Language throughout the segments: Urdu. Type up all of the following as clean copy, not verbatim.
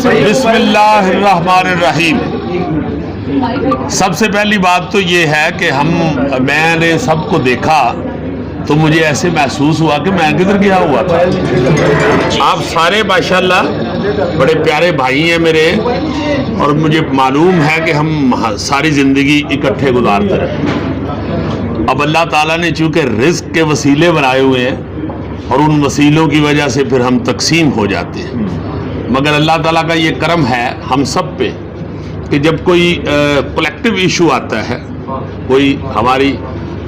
بسم اللہ الرحمن الرحیم۔ سب سے پہلی بات تو یہ ہے کہ میں نے سب کو دیکھا تو مجھے ایسے محسوس ہوا کہ میں کدھر گیا ہوا تھا۔ آپ سارے ماشاءاللہ بڑے پیارے بھائی ہیں میرے، اور مجھے معلوم ہے کہ ہم ساری زندگی اکٹھے گزارتے رہے۔ اب اللہ تعالیٰ نے چونکہ رزق کے وسیلے بنائے ہوئے ہیں اور ان وسیلوں کی وجہ سے پھر ہم تقسیم ہو جاتے ہیں، مگر اللہ تعالیٰ کا یہ کرم ہے ہم سب پہ کہ جب کوئی کلیکٹیو ایشو آتا ہے، کوئی ہماری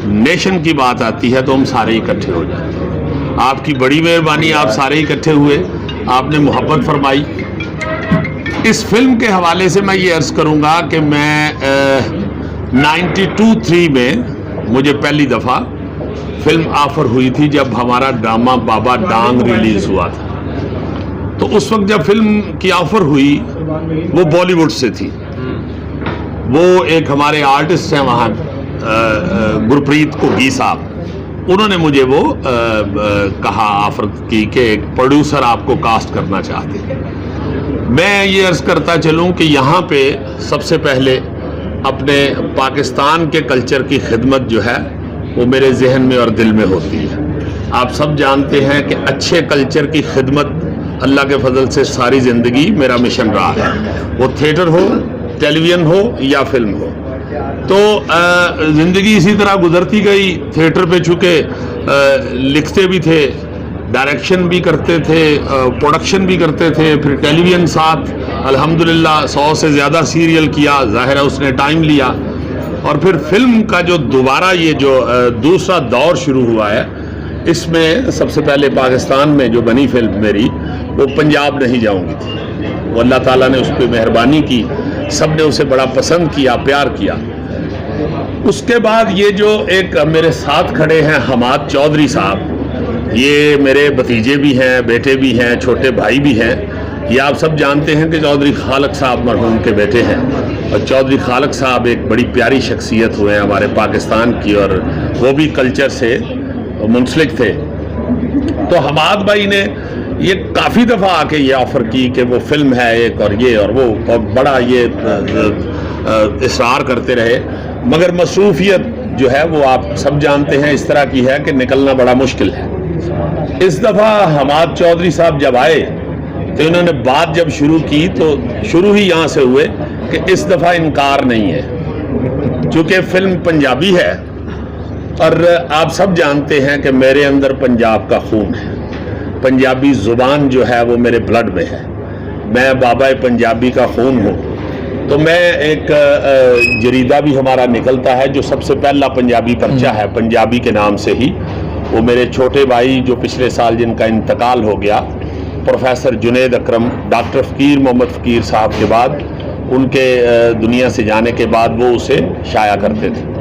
نیشن کی بات آتی ہے تو ہم سارے اکٹھے ہو جاتے ہیں۔ آپ کی بڑی مہربانی، آپ سارے اکٹھے ہوئے، آپ نے محبت فرمائی۔ اس فلم کے حوالے سے میں یہ عرض کروں گا کہ میں 92-3 میں مجھے پہلی دفعہ فلم آفر ہوئی تھی جب ہمارا ڈرامہ بابا ڈانگ ریلیز ہوا تھا۔ تو اس وقت جب فلم کی آفر ہوئی وہ بالی ووڈ سے تھی، وہ ایک ہمارے آرٹسٹ ہیں وہاں گرپریت کوگی صاحب، انہوں نے مجھے وہ کہا، آفر کی کہ ایک پروڈیوسر آپ کو کاسٹ کرنا چاہتے ہیں۔ میں یہ عرض کرتا چلوں کہ یہاں پہ سب سے پہلے اپنے پاکستان کے کلچر کی خدمت جو ہے وہ میرے ذہن میں اور دل میں ہوتی ہے۔ آپ سب جانتے ہیں کہ اچھے کلچر کی خدمت اللہ کے فضل سے ساری زندگی میرا مشن رہا ہے، وہ تھیٹر ہو، ٹیلی ویژن ہو یا فلم ہو۔ تو زندگی اسی طرح گزرتی گئی۔ تھیٹر پہ چونکہ لکھتے بھی تھے، ڈائریکشن بھی کرتے تھے، پروڈکشن بھی کرتے تھے، پھر ٹیلی ویژن ساتھ الحمدللہ 100 سے زیادہ سیریل کیا، ظاہر ہے اس نے ٹائم لیا۔ اور پھر فلم کا جو دوبارہ یہ جو دوسرا دور شروع ہوا ہے، اس میں سب سے پہلے پاکستان میں جو بنی فلم میری وہ پنجاب نہیں جاؤں گی تھی۔ وہ اللہ تعالیٰ نے اس پہ مہربانی کی، سب نے اسے بڑا پسند کیا، پیار کیا۔ اس کے بعد یہ جو ایک میرے ساتھ کھڑے ہیں حماد چودھری صاحب، یہ میرے بھتیجے بھی ہیں، بیٹے بھی ہیں، چھوٹے بھائی بھی ہیں۔ یہ آپ سب جانتے ہیں کہ چودھری خالق صاحب مرحوم کے بیٹے ہیں، اور چودھری خالق صاحب ایک بڑی پیاری شخصیت ہوئے ہیں ہمارے پاکستان کی، اور وہ بھی کلچر سے منسلک تھے۔ تو حماد بھائی نے یہ کافی دفعہ آ کے یہ آفر کی کہ وہ فلم ہے ایک، اور یہ اور وہ، اور بڑا یہ اصرار کرتے رہے، مگر مصروفیت جو ہے وہ آپ سب جانتے ہیں اس طرح کی ہے کہ نکلنا بڑا مشکل ہے۔ اس دفعہ حماد چودھری صاحب جب آئے تو انہوں نے بات جب شروع کی تو شروع ہی یہاں سے ہوئے کہ اس دفعہ انکار نہیں ہے، چونکہ فلم پنجابی ہے، اور آپ سب جانتے ہیں کہ میرے اندر پنجاب کا خون ہے، پنجابی زبان جو ہے وہ میرے بلڈ میں ہے، میں بابا پنجابی کا خون ہوں۔ تو میں ایک جریدہ بھی ہمارا نکلتا ہے جو سب سے پہلا پنجابی پرچہ ہے پنجابی کے نام سے ہی، وہ میرے چھوٹے بھائی جو پچھلے سال جن کا انتقال ہو گیا، پروفیسر جنید اکرم، ڈاکٹر فقیر محمد فقیر صاحب کے بعد ان کے دنیا سے جانے کے بعد وہ اسے شائع کرتے تھے۔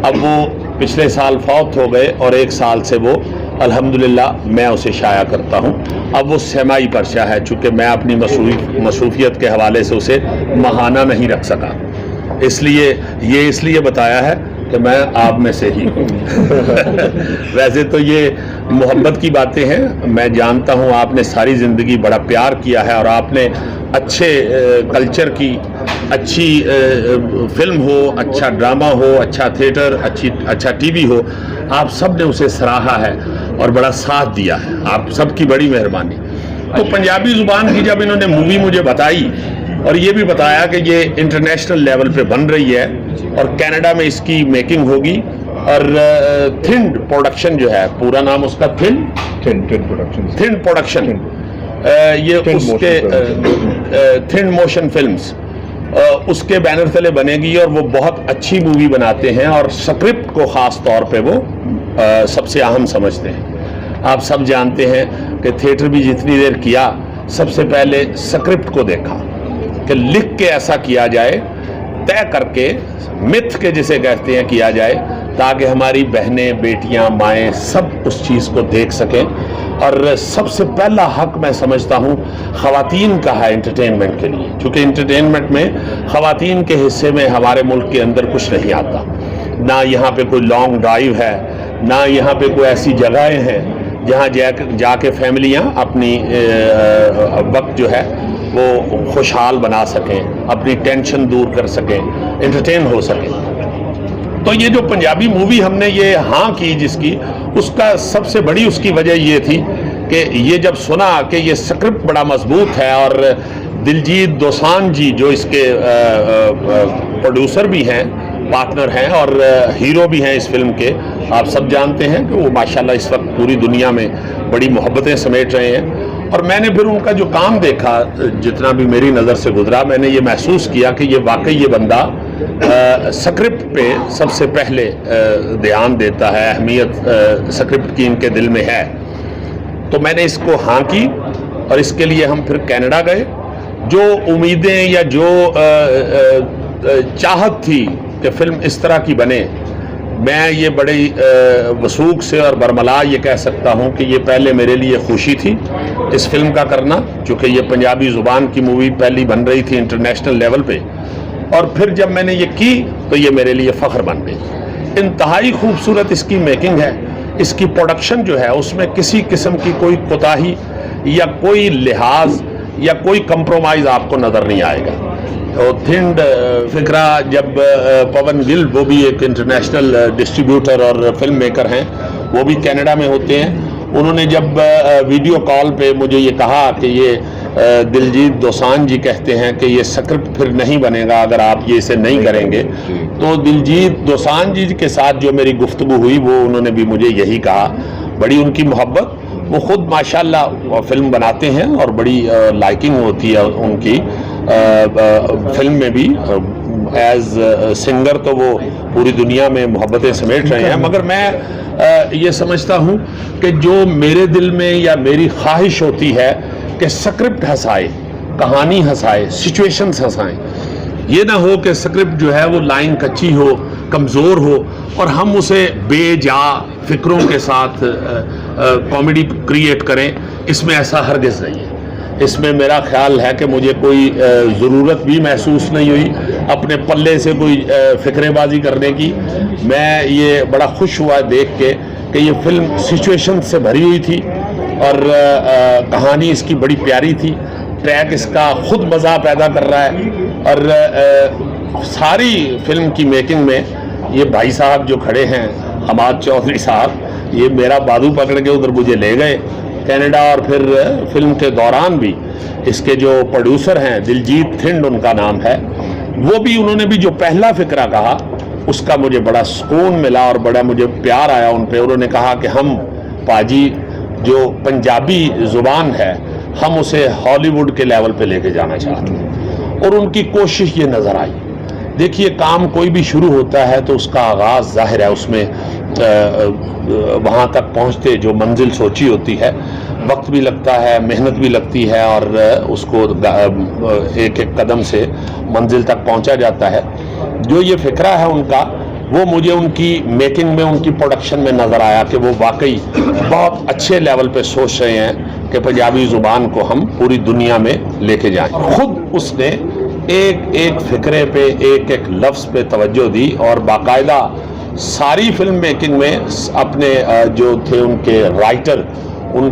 اب وہ پچھلے سال فوت ہو گئے اور 1 سال سے وہ الحمدللہ میں اسے شائع کرتا ہوں۔ اب وہ سیمائی پرچہ ہے، چونکہ میں اپنی مصروفیت کے حوالے سے اسے ماہانہ نہیں رکھ سکا، اس لیے بتایا ہے کہ میں آپ میں سے ہی ہوں۔ ویسے تو یہ محبت کی باتیں ہیں، میں جانتا ہوں آپ نے ساری زندگی بڑا پیار کیا ہے، اور آپ نے اچھے کلچر کی، اچھی فلم ہو، اچھا ڈرامہ ہو، اچھا تھیٹر، اچھا ٹی وی ہو، آپ سب نے اسے سراہا ہے اور بڑا ساتھ دیا ہے، آپ سب کی بڑی مہربانی۔ تو پنجابی زبان کی جب انہوں نے مووی مجھے بتائی اور یہ بھی بتایا کہ یہ انٹرنیشنل لیول پہ بن رہی ہے اور کینیڈا میں اس کی میکنگ ہوگی، اور تھنڈ پروڈکشن جو ہے، پورا نام اس کا تھنڈ پروڈکشن، یہ اس کے تھنڈ موشن فلمز اس کے بینر تلے بنے گی، اور وہ بہت اچھی مووی بناتے ہیں، اور سکرپٹ کو خاص طور پہ وہ سب سے اہم سمجھتے ہیں۔ آپ سب جانتے ہیں کہ تھیٹر بھی جتنی دیر کیا، سب سے پہلے سکرپٹ کو دیکھا کہ لکھ کے ایسا کیا جائے، طے کر کے متھ کے جسے کہتے ہیں کیا جائے، تاکہ ہماری بہنیں، بیٹیاں، مائیں سب اس چیز کو دیکھ سکیں۔ اور سب سے پہلا حق میں سمجھتا ہوں خواتین کا ہے انٹرٹینمنٹ کے لیے، چونکہ انٹرٹینمنٹ میں خواتین کے حصے میں ہمارے ملک کے اندر کچھ نہیں آتا، نہ یہاں پہ کوئی لانگ ڈرائیو ہے، نہ یہاں پہ کوئی ایسی جگہیں ہیں جہاں جا کے فیملیاں اپنی وقت جو ہے وہ خوشحال بنا سکیں, اپنی ٹینشن دور کر سکیں, انٹرٹین ہو سکیں. تو یہ جو پنجابی مووی ہم نے یہ ہاں کی جس کی, اس کا سب سے بڑی اس کی وجہ یہ تھی کہ یہ جب سنا کہ یہ سکرپٹ بڑا مضبوط ہے اور دلجیت دوسان جی جو اس کے پروڈیوسر بھی ہیں, پارٹنر ہیں اور ہیرو بھی ہیں اس فلم کے, آپ سب جانتے ہیں کہ وہ ماشاءاللہ اس وقت پوری دنیا میں بڑی محبتیں سمیٹ رہے ہیں. اور میں نے پھر ان کا جو کام دیکھا, جتنا بھی میری نظر سے گزرا, میں نے یہ محسوس کیا کہ یہ واقعی یہ بندہ سکرپٹ پہ سب سے پہلے دھیان دیتا ہے, اہمیت سکرپٹ کی ان کے دل میں ہے. تو میں نے اس کو ہاں کی اور اس کے لیے ہم پھر کینیڈا گئے. جو امیدیں یا جو چاہت تھی کہ فلم اس طرح کی بنے, میں یہ بڑی وثوق سے اور برملا یہ کہہ سکتا ہوں کہ یہ پہلے میرے لیے خوشی تھی اس فلم کا کرنا, چونکہ یہ پنجابی زبان کی مووی پہلی بن رہی تھی انٹرنیشنل لیول پہ, اور پھر جب میں نے یہ کی تو یہ میرے لیے فخر بن گئی. انتہائی خوبصورت اس کی میکنگ ہے, اس کی پروڈکشن جو ہے اس میں کسی قسم کی کوئی کوتاہی یا کوئی لحاظ یا کوئی کمپرومائز آپ کو نظر نہیں آئے گا. تھنڈ فکرہ جب پون گل, وہ بھی ایک انٹرنیشنل ڈسٹریبیوٹر اور فلم میکر ہیں, وہ بھی کینیڈا میں ہوتے ہیں, انہوں نے جب ویڈیو کال پہ مجھے یہ کہا کہ یہ دلجیت دوسان جی کہتے ہیں کہ یہ سکرپٹ پھر نہیں بنے گا اگر آپ یہ اسے نہیں کریں گے, تو دلجیت دوسان جی کے ساتھ جو میری گفتگو ہوئی وہ انہوں نے بھی مجھے یہی کہا. بڑی ان کی محبت, وہ خود ماشاءاللہ فلم بناتے ہیں اور بڑی لائکنگ ہوتی ہے ان کی فلم میں بھی. ایز سنگر تو وہ پوری دنیا میں محبتیں سمیٹ رہے ہیں, مگر میں یہ سمجھتا ہوں کہ جو میرے دل میں یا میری خواہش ہوتی ہے کہ سکرپٹ ہنسائے, کہانی ہنسائے, سچویشنز ہنسائیں. یہ نہ ہو کہ سکرپٹ جو ہے وہ لائن کچی ہو, کمزور ہو اور ہم اسے بے جا فکروں کے ساتھ کامیڈی کریٹ کریں. اس میں ایسا ہرگز نہیں ہے. اس میں میرا خیال ہے کہ مجھے کوئی ضرورت بھی محسوس نہیں ہوئی اپنے پلے سے کوئی فکرے بازی کرنے کی. میں یہ بڑا خوش ہوا دیکھ کے کہ یہ فلم سچویشن سے بھری ہوئی تھی اور کہانی اس کی بڑی پیاری تھی. ٹریک اس کا خود مزہ پیدا کر رہا ہے اور ساری فلم کی میکنگ میں یہ بھائی صاحب جو کھڑے ہیں, حماد چودھری صاحب, یہ میرا بازو پکڑ کے ادھر مجھے لے گئے کینیڈا. اور پھر فلم کے دوران بھی اس کے جو پروڈیوسر ہیں, دلجیت تھنڈ ان کا نام ہے, وہ بھی انہوں نے بھی جو پہلا فکرہ کہا اس کا مجھے بڑا سکون ملا اور بڑا مجھے پیار آیا ان پہ. انہوں نے کہا کہ ہم پاجی جو پنجابی زبان ہے ہم اسے ہالی ووڈ کے لیول پہ لے کے جانا چاہتے ہیں, اور ان کی کوشش یہ نظر آئی. دیکھیے کام کوئی بھی شروع ہوتا ہے تو اس کا آغاز ظاہر ہے اس میں وہاں تک پہنچتے جو منزل سوچی ہوتی ہے وقت بھی لگتا ہے, محنت بھی لگتی ہے اور اس کو ایک ایک قدم سے منزل تک پہنچا جاتا ہے. جو یہ فکرہ ہے ان کا وہ مجھے ان کی میکنگ میں, ان کی پروڈکشن میں نظر آیا کہ وہ واقعی بہت اچھے لیول پہ سوچ رہے ہیں کہ پنجابی زبان کو ہم پوری دنیا میں لے کے جائیں. خود اس نے ایک ایک فکرے پہ, ایک ایک لفظ پہ توجہ دی اور باقاعدہ ساری فلم میکنگ میں اپنے جو تھے ان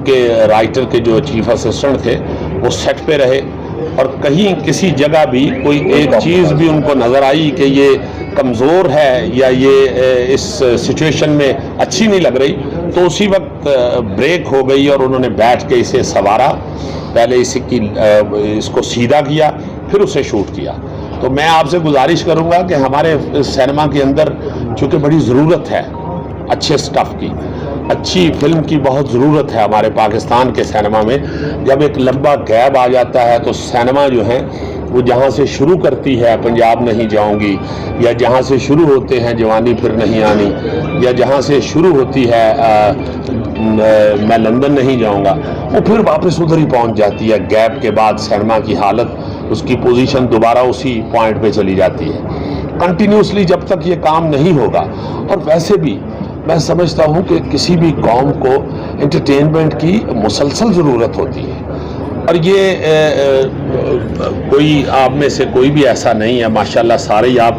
کے رائٹر کے جو چیف اسسٹنٹ تھے وہ سیٹ پہ رہے, اور کہیں کسی جگہ بھی کوئی ایک چیز بھی ان کو نظر آئی کہ یہ کمزور ہے یا یہ اس سچویشن میں اچھی نہیں لگ رہی تو اسی وقت بریک ہو گئی اور انہوں نے بیٹھ کے اسے سنوارا, پہلے اس کو سیدھا کیا پھر اسے شوٹ کیا. تو میں آپ سے گزارش کروں گا کہ ہمارے سینما کے اندر چونکہ بڑی ضرورت ہے اچھے سٹف کی, اچھی فلم کی بہت ضرورت ہے ہمارے پاکستان کے سینما میں. جب ایک لمبا گیپ آ جاتا ہے تو سینما جو ہے وہ جہاں سے شروع کرتی ہے پنجاب نہیں جاؤں گی, یا جہاں سے شروع ہوتے ہیں جوانی پھر نہیں آنی, یا جہاں سے شروع ہوتی ہے میں لندن نہیں جاؤں گا, وہ پھر واپس ادھر ہی پہنچ جاتی ہے. گیپ کے بعد سینما کی حالت, اس کی پوزیشن دوبارہ اسی پوائنٹ پہ چلی جاتی ہے کنٹینیوسلی جب تک یہ کام نہیں ہوگا. اور ویسے بھی میں سمجھتا ہوں کہ کسی بھی قوم کو انٹرٹینمنٹ کی مسلسل ضرورت ہوتی ہے, اور یہ کوئی آپ میں سے کوئی بھی ایسا نہیں ہے, ماشاءاللہ سارے ہی آپ